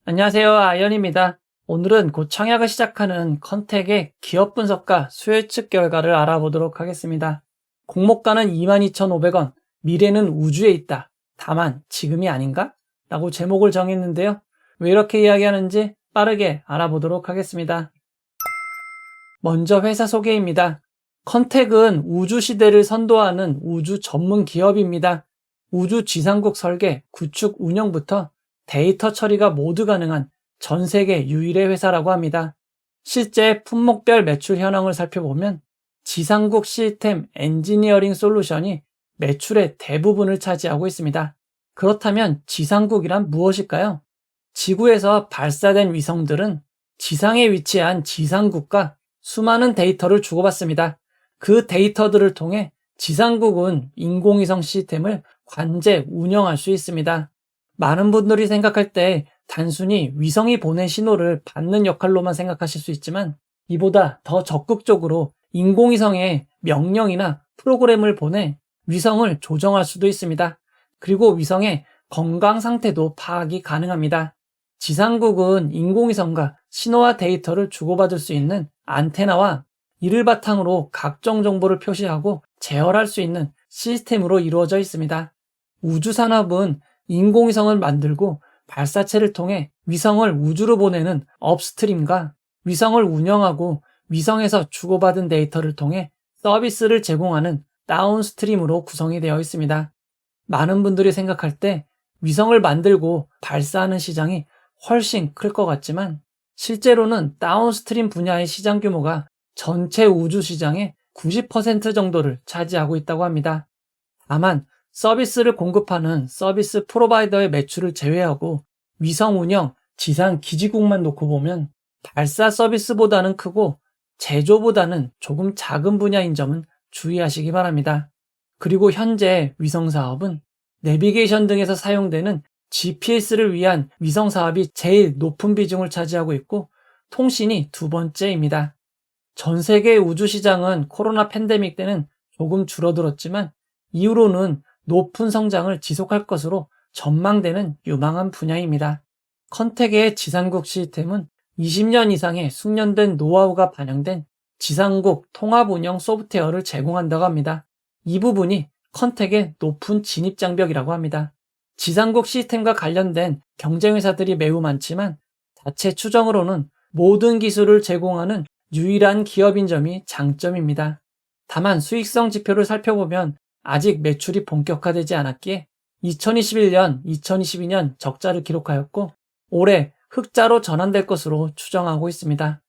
안녕하세요. 아이언입니다. 오늘은 곧 청약을 시작하는 컨택의 기업 분석과 수혜측 결과를 알아보도록 하겠습니다. 공모가는 22,500원, 미래는 우주에 있다. 다만 지금이 아닌가? 라고 제목을 정했는데요. 왜 이렇게 이야기하는지 빠르게 알아보도록 하겠습니다. 먼저 회사 소개입니다. 컨택은 우주 시대를 선도하는 우주 전문 기업입니다. 우주 지상국 설계, 구축, 운영부터 데이터 처리가 모두 가능한 전 세계 유일의 회사라고 합니다. 실제 품목별 매출 현황을 살펴보면 지상국 시스템 엔지니어링 솔루션이 매출의 대부분을 차지하고 있습니다. 그렇다면 지상국이란 무엇일까요? 지구에서 발사된 위성들은 지상에 위치한 지상국과 수많은 데이터를 주고받습니다. 그 데이터들을 통해 지상국은 인공위성 시스템을 관제, 운영할 수 있습니다. 많은 분들이 생각할 때 단순히 위성이 보낸 신호를 받는 역할로만 생각하실 수 있지만 이보다 더 적극적으로 인공위성에 명령이나 프로그램을 보내 위성을 조정할 수도 있습니다. 그리고 위성의 건강 상태도 파악이 가능합니다. 지상국은 인공위성과 신호와 데이터를 주고받을 수 있는 안테나와 이를 바탕으로 각종 정보를 표시하고 제어할 수 있는 시스템으로 이루어져 있습니다. 우주산업은 인공위성을 만들고 발사체를 통해 위성을 우주로 보내는 업스트림과 위성을 운영하고 위성에서 주고받은 데이터를 통해 서비스를 제공하는 다운스트림으로 구성이 되어 있습니다. 많은 분들이 생각할 때 위성을 만들고 발사하는 시장이 훨씬 클 것 같지만 실제로는 다운스트림 분야의 시장 규모가 전체 우주 시장의 90% 정도를 차지하고 있다고 합니다. 다만 서비스를 공급하는 서비스 프로바이더의 매출을 제외하고 위성 운영, 지상 기지국만 놓고 보면 발사 서비스보다는 크고 제조보다는 조금 작은 분야인 점은 주의하시기 바랍니다. 그리고 현재 위성 사업은 내비게이션 등에서 사용되는 GPS를 위한 위성 사업이 제일 높은 비중을 차지하고 있고 통신이 두 번째입니다. 전 세계 우주 시장은 코로나 팬데믹 때는 조금 줄어들었지만 이후로는 높은 성장을 지속할 것으로 전망되는 유망한 분야입니다. 컨택의 지상국 시스템은 20년 이상의 숙련된 노하우가 반영된 지상국 통합 운영 소프트웨어를 제공한다고 합니다. 이 부분이 컨택의 높은 진입 장벽이라고 합니다. 지상국 시스템과 관련된 경쟁회사들이 매우 많지만 자체 추정으로는 모든 기술을 제공하는 유일한 기업인 점이 장점입니다. 다만 수익성 지표를 살펴보면 아직 매출이 본격화되지 않았기에 2021년, 2022년 적자를 기록하였고 올해 흑자로 전환될 것으로 추정하고 있습니다.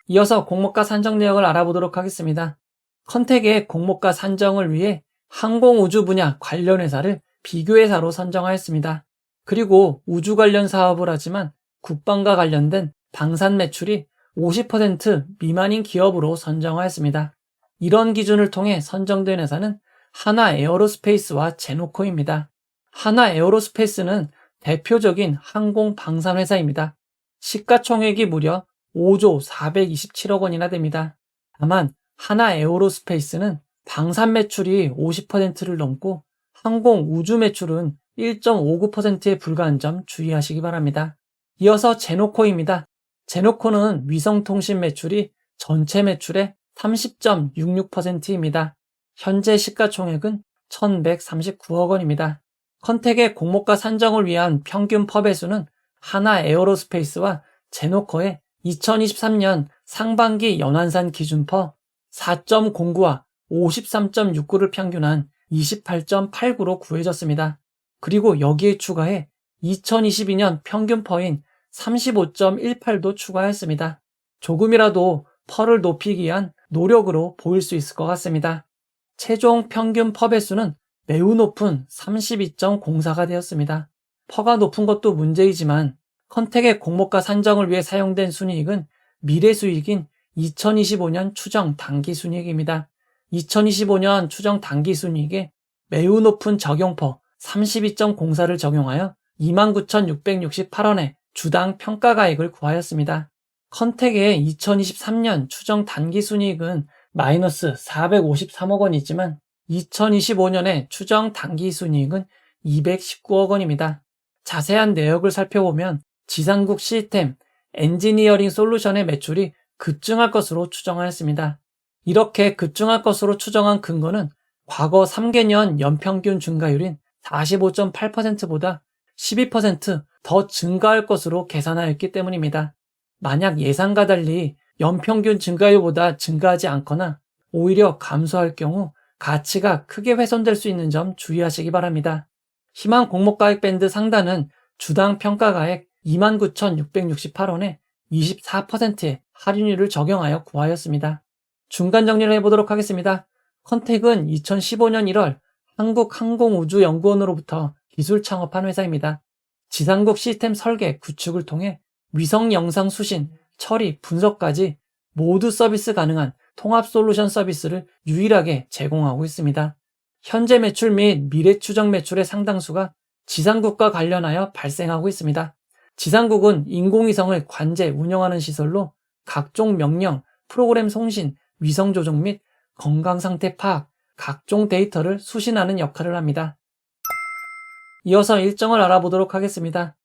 이어서 공모가 산정 내역을 알아보도록 하겠습니다. 컨택의 공모가 산정을 위해 항공우주 분야 관련 회사를 비교회사로 선정하였습니다. 그리고 우주 관련 사업을 하지만 국방과 관련된 방산 매출이 50% 미만인 기업으로 선정하였습니다. 이런 기준을 통해 선정된 회사는 하나에어로스페이스와 제노코입니다. 하나에어로스페이스는 대표적인 항공 방산 회사입니다. 시가총액이 무려 5조 427억 원이나 됩니다. 다만 하나에어로스페이스는 방산 매출이 50%를 넘고 항공 우주 매출은 1.59%에 불과한 점 주의하시기 바랍니다. 이어서 제노코입니다. 제노코는 위성통신 매출이 전체 매출의 30.66%입니다. 현재 시가총액은 1,139억 원입니다. 컨택의 공모가 산정을 위한 평균 퍼배수는 하나에어로스페이스와 제노코의 2023년 상반기 연환산 기준 퍼 4.09와 53.69를 평균한 28.89로 구해졌습니다. 그리고 여기에 추가해 2022년 평균 퍼인 35.18도 추가했습니다. 조금이라도 퍼를 높이기 위한 노력으로 보일 수 있을 것 같습니다. 최종 평균 퍼 배수는 매우 높은 32.04가 되었습니다. 퍼가 높은 것도 문제이지만 컨택의 공모가 산정을 위해 사용된 순이익은 미래 수익인 2025년 추정 당기순이익입니다. 2025년 추정 당기순이익에 매우 높은 적용퍼 32.04를 적용하여 29,668원의 주당 평가가액을 구하였습니다. 컨택의 2023년 추정 단기순이익은 마이너스 453억 원이지만 2025년의 추정 단기순이익은 219억 원입니다. 자세한 내역을 살펴보면 지상국 시스템, 엔지니어링 솔루션의 매출이 급증할 것으로 추정하였습니다. 이렇게 급증할 것으로 추정한 근거는 과거 3개년 연평균 증가율인 45.8%보다 12%더 증가할 것으로 계산하였기 때문입니다. 만약 예상과 달리 연평균 증가율보다 증가하지 않거나 오히려 감소할 경우 가치가 크게 훼손될 수 있는 점 주의하시기 바랍니다. 희망 공모가액 밴드 상단은 주당 평가가액 29,668원에 24%의 할인율을 적용하여 구하였습니다. 중간 정리를 해보도록 하겠습니다. 컨택은 2015년 1월 한국항공우주연구원으로부터 기술 창업한 회사입니다. 지상국 시스템 설계, 구축을 통해 위성 영상 수신, 처리, 분석까지 모두 서비스 가능한 통합 솔루션 서비스를 유일하게 제공하고 있습니다. 현재 매출 및 미래 추정 매출의 상당수가 지상국과 관련하여 발생하고 있습니다. 지상국은 인공위성을 관제, 운영하는 시설로 각종 명령, 프로그램 송신, 위성 조종 및 건강 상태 파악, 각종 데이터를 수신하는 역할을 합니다. 이어서 일정을 알아보도록 하겠습니다.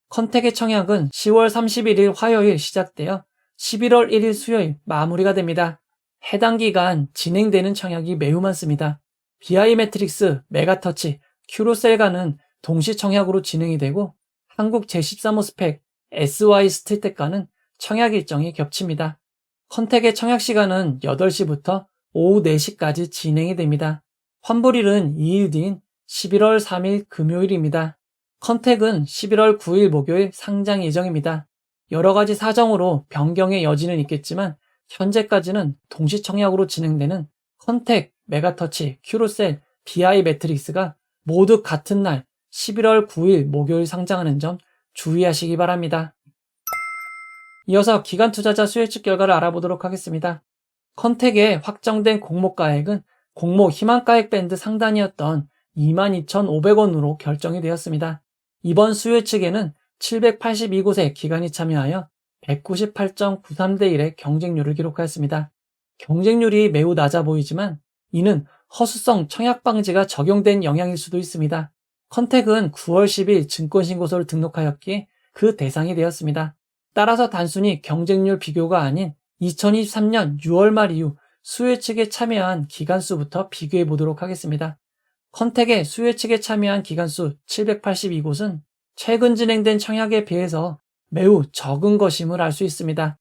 컨택의 청약은 10월 31일 화요일 시작되어 11월 1일 수요일 마무리가 됩니다. 해당 기간 진행되는 청약이 매우 많습니다. BI 매트릭스, 메가터치, 큐로셀과는 동시 청약으로 진행이 되고 한국 제13호 스펙, SY 스틸텍과는 청약 일정이 겹칩니다. 컨택의 청약 시간은 8시부터 오후 4시까지 진행이 됩니다. 환불일은 2일 뒤인 11월 3일 금요일입니다. 컨택은 11월 9일 목요일 상장 예정입니다. 여러 가지 사정으로 변경의 여지는 있겠지만 현재까지는 동시 청약으로 진행되는 컨택, 메가터치, 큐로셀, BI 매트릭스가 모두 같은 날 11월 9일 목요일 상장하는 점 주의하시기 바랍니다. 이어서 기관 투자자 수혜측 결과를 알아보도록 하겠습니다. 컨택의 확정된 공모가액은 공모 희망가액 밴드 상단이었던 22,500원으로 결정이 되었습니다. 이번 수요 측에는 782곳의 기관이 참여하여 198.93대 1의 경쟁률을 기록하였습니다. 경쟁률이 매우 낮아 보이지만 이는 허수성 청약 방지가 적용된 영향일 수도 있습니다. 컨택은 9월 10일 증권신고서를 등록하였기에 그 대상이 되었습니다. 따라서 단순히 경쟁률 비교가 아닌 2023년 6월 말 이후 수요 측에 참여한 기관 수부터 비교해 보도록 하겠습니다. 컨택의 수요 측에 참여한 기관 수 782곳은 최근 진행된 청약에 비해서 매우 적은 것임을 알 수 있습니다.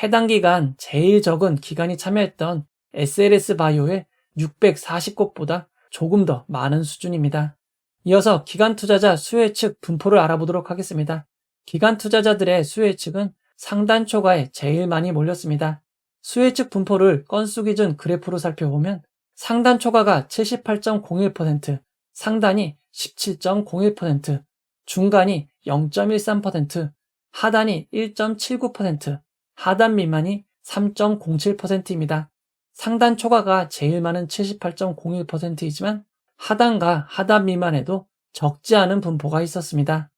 해당 기간 제일 적은 기관이 참여했던 SLS 바이오의 640곳보다 조금 더 많은 수준입니다. 이어서 기관 투자자 수혜 측 분포를 알아보도록 하겠습니다. 기관 투자자들의 수혜 측은 상단 초과에 제일 많이 몰렸습니다. 수혜 측 분포를 건수 기준 그래프로 살펴보면 상단 초과가 78.01%, 상단이 17.01%, 중간이 0.13%, 하단이 1.79%, 하단 미만이 3.07%입니다. 상단 초과가 제일 많은 78.01%이지만 하단과 하단 미만에도 적지 않은 분포가 있었습니다.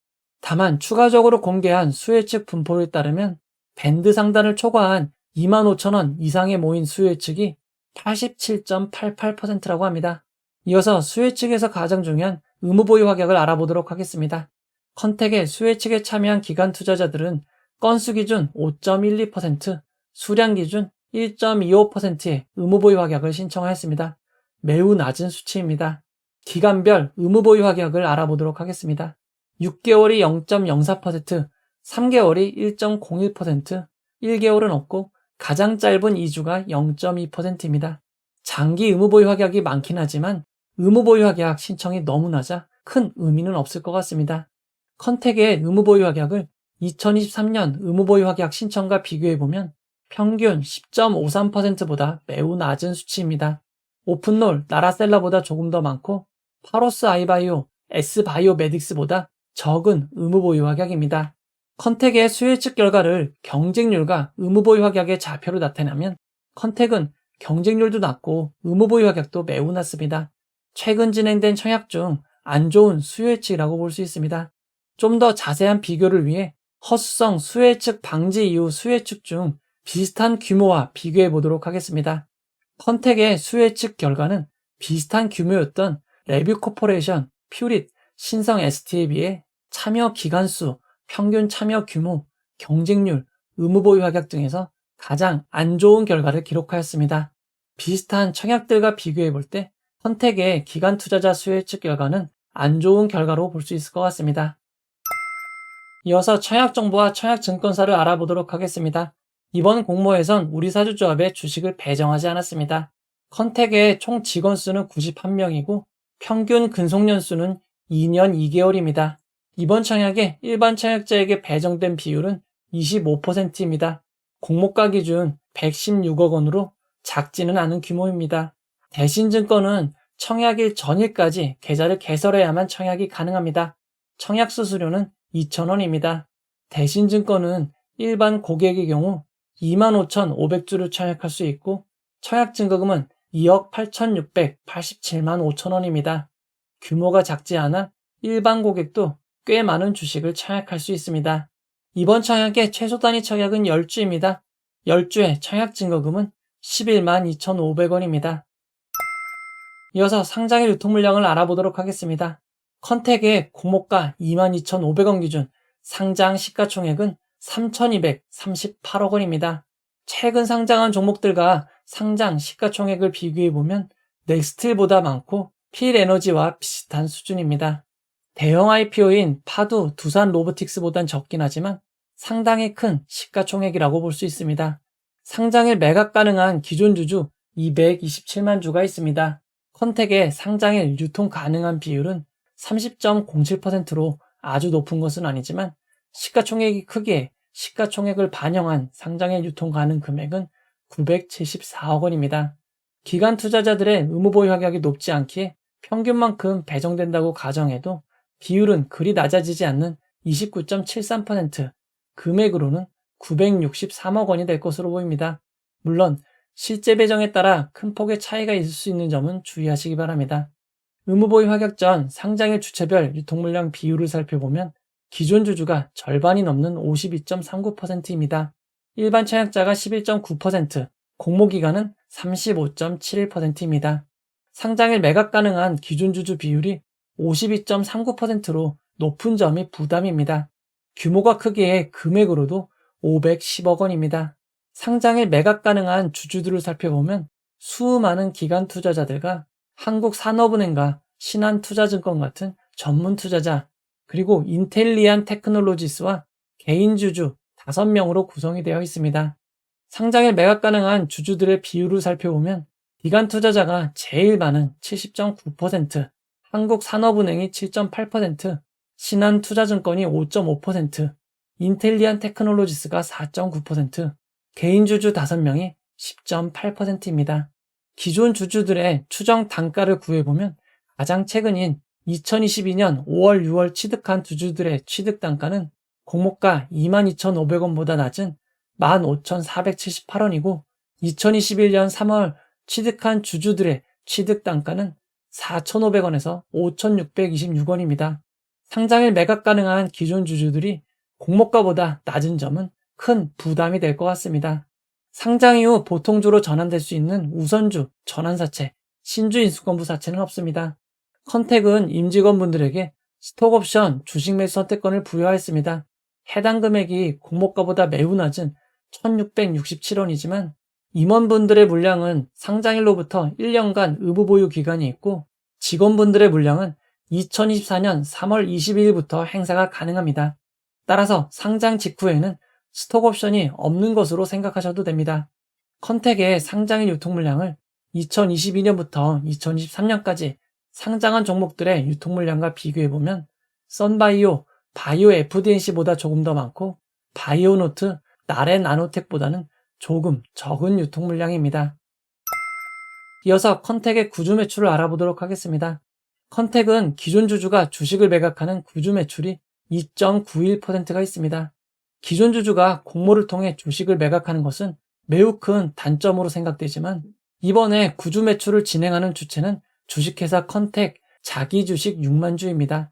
다만 추가적으로 공개한 수혜 측 분포에 따르면 밴드 상단을 초과한 25,000원 이상에 모인 수혜 측이 87.88%라고 합니다. 이어서 수혜 측에서 가장 중요한 의무보유 확약을 알아보도록 하겠습니다. 컨택의 수혜 측에 참여한 기관 투자자들은 건수 기준 5.12%, 수량 기준 1.25%의 의무보유 확약을 신청하였습니다. 매우 낮은 수치입니다. 기간별 의무보유 확약을 알아보도록 하겠습니다. 6개월이 0.04%, 3개월이 1.01%, 1개월은 없고 가장 짧은 2주가 0.2%입니다. 장기 의무보유 확약이 많긴 하지만 의무보유 확약 신청이 너무 낮아 큰 의미는 없을 것 같습니다. 컨택의 의무보유 확약을 2023년 의무보유 확약 신청과 비교해보면 평균 10.53%보다 매우 낮은 수치입니다. 오픈롤, 나라셀라보다 조금 더 많고 파로스 아이바이오, S바이오메딕스보다 적은 의무보유 확약입니다. 컨택의 수요 측 결과를 경쟁률과 의무보유 확약의 좌표로 나타내면 컨택은 경쟁률도 낮고 의무보유 확약도 매우 낮습니다. 최근 진행된 청약 중 안 좋은 수요 예측이라고 볼 수 있습니다. 좀 더 자세한 비교를 위해 허수성 수요 예측 방지 이후 수요 예측 중 비슷한 규모와 비교해 보도록 하겠습니다. 컨택의 수요 예측 결과는 비슷한 규모였던 레뷰 코퍼레이션, 퓨릿, 신성 ST에 비해 참여 기간수, 평균 참여 규모, 경쟁률, 의무보유 확약 등에서 가장 안 좋은 결과를 기록하였습니다. 비슷한 청약들과 비교해 볼 때 컨택의 기관 투자자 수요 예측 결과는 안 좋은 결과로 볼 수 있을 것 같습니다. 이어서 청약정보와 청약증권사를 알아보도록 하겠습니다. 이번 공모에선 우리사주조합에 주식을 배정하지 않았습니다. 컨택의 총 직원 수는 91명이고 평균 근속년 수는 2년 2개월입니다. 이번 청약에 일반 청약자에게 배정된 비율은 25%입니다. 공모가 기준 116억 원으로 작지는 않은 규모입니다. 대신증권은 청약일 전일까지 계좌를 개설해야만 청약이 가능합니다. 청약 수수료는 2,000원입니다. 대신증권은 일반 고객의 경우 25,500주를 청약할 수 있고 청약 증거금은 2억 8,687만 5천원입니다. 규모가 작지 않아 일반 고객도 꽤 많은 주식을 청약할 수 있습니다. 이번 청약의 최소 단위 청약은 10주입니다. 10주의 청약 증거금은 11만 2,500원입니다. 이어서 상장일 유통 물량을 알아보도록 하겠습니다. 컨택의 공모가 22,500원 기준 상장 시가총액은 3,238억 원입니다. 최근 상장한 종목들과 상장 시가총액을 비교해보면 넥스틸보다 많고 필에너지와 비슷한 수준입니다. 대형 IPO인 파두, 두산 로보틱스보단 적긴 하지만 상당히 큰 시가총액이라고 볼 수 있습니다. 상장일 매각 가능한 기존 주주 227만 주가 있습니다. 컨택의 상장일 유통 가능한 비율은 30.07%로 아주 높은 것은 아니지만 시가총액이 크기에 시가총액을 반영한 상장일 유통 가능 금액은 974억 원입니다. 기관 투자자들의 의무보유 확약이 높지 않기에 평균만큼 배정된다고 가정해도 비율은 그리 낮아지지 않는 29.73%, 금액으로는 963억 원이 될 것으로 보입니다. 물론 실제 배정에 따라 큰 폭의 차이가 있을 수 있는 점은 주의하시기 바랍니다. 의무보유 확약 전 상장일 주체별 유통물량 비율을 살펴보면 기존 주주가 절반이 넘는 52.39%입니다. 일반 청약자가 11.9%, 공모기관은 35.71%입니다. 상장일 매각 가능한 기존 주주 비율이 52.39%로 높은 점이 부담입니다. 규모가 크기에 금액으로도 510억 원입니다. 상장일 매각 가능한 주주들을 살펴보면 수많은 기관 투자자들과 한국산업은행과 신한투자증권 같은 전문 투자자, 그리고 인텔리안 테크놀로지스와 개인 주주 5명으로 구성이 되어 있습니다. 상장일 매각 가능한 주주들의 비율을 살펴보면 기관 투자자가 제일 많은 70.9%, 한국산업은행이 7.8%, 신한투자증권이 5.5%, 인텔리안 테크놀로지스가 4.9%, 개인 주주 5명이 10.8%입니다. 기존 주주들의 추정 단가를 구해보면 가장 최근인 2022년 5월, 6월 취득한 주주들의 취득 단가는 공모가 22,500원보다 낮은 15,478원이고 2021년 3월 취득한 주주들의 취득 단가는 4,500원에서 5,626원입니다. 상장일 매각 가능한 기존 주주들이 공모가보다 낮은 점은 큰 부담이 될 것 같습니다. 상장 이후 보통주로 전환될 수 있는 우선주, 전환사채, 신주 인수권부 사채는 없습니다. 컨택은 임직원분들에게 스톡옵션 주식 매수 선택권을 부여하였습니다. 해당 금액이 공모가보다 매우 낮은 1,667원이지만 임원분들의 물량은 상장일로부터 1년간 의무보유 기간이 있고 직원분들의 물량은 2024년 3월 22일부터 행사가 가능합니다. 따라서 상장 직후에는 스톡옵션이 없는 것으로 생각하셔도 됩니다. 컨택의 상장일 유통 물량을 2022년부터 2023년까지 상장한 종목들의 유통 물량과 비교해보면 썬바이오, 바이오 FDNC보다 조금 더 많고 바이오노트, 나레 나노텍보다는 조금 적은 유통 물량입니다. 이어서 컨택의 구주 매출을 알아보도록 하겠습니다. 컨택은 기존 주주가 주식을 매각하는 구주 매출이 2.91%가 있습니다. 기존 주주가 공모를 통해 주식을 매각하는 것은 매우 큰 단점으로 생각되지만 이번에 구주 매출을 진행하는 주체는 주식회사 컨택 자기 주식 6만 주입니다.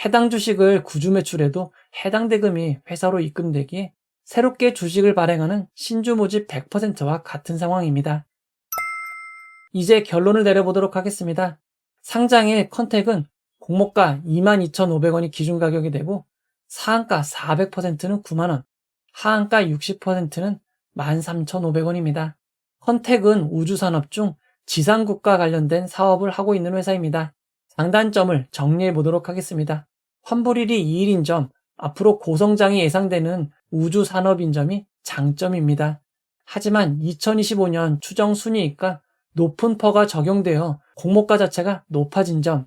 해당 주식을 구주 매출해도 해당 대금이 회사로 입금되기에 새롭게 주식을 발행하는 신주 모집 100%와 같은 상황입니다. 이제 결론을 내려보도록 하겠습니다. 상장일 컨택은 공모가 22,500원이 기준 가격이 되고 상한가 400%는 9만원, 하한가 60%는 13,500원입니다. 컨택은 우주산업 중 지상국과 관련된 사업을 하고 있는 회사입니다. 장단점을 정리해 보도록 하겠습니다. 환불일이 2일인 점, 앞으로 고성장이 예상되는 우주산업인 점이 장점입니다. 하지만 2025년 추정 순이익과 높은 퍼가 적용되어 공모가 자체가 높아진 점,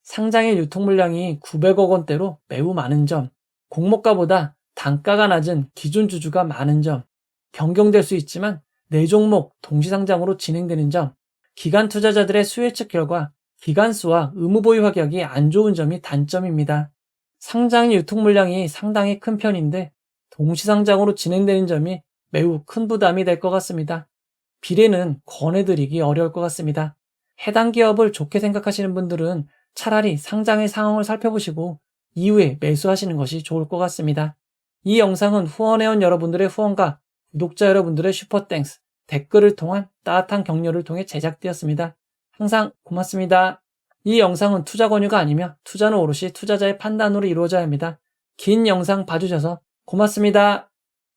상장일 유통 물량이 900억 원대로 매우 많은 점, 공모가보다 단가가 낮은 기존 주주가 많은 점, 변경될 수 있지만 4종목 동시상장으로 진행되는 점, 기관 투자자들의 수혜측 결과 기관수와 의무보유 가격이 안 좋은 점이 단점입니다. 상장일 유통 물량이 상당히 큰 편인데 동시상장으로 진행되는 점이 매우 큰 부담이 될 것 같습니다. 비례는 권해드리기 어려울 것 같습니다. 해당 기업을 좋게 생각하시는 분들은 차라리 상장의 상황을 살펴보시고 이후에 매수하시는 것이 좋을 것 같습니다. 이 영상은 후원해온 여러분들의 후원과 구독자 여러분들의 슈퍼땡스, 댓글을 통한 따뜻한 격려를 통해 제작되었습니다. 항상 고맙습니다. 이 영상은 투자 권유가 아니며 투자는 오롯이 투자자의 판단으로 이루어져야 합니다. 긴 영상 봐주셔서 고맙습니다.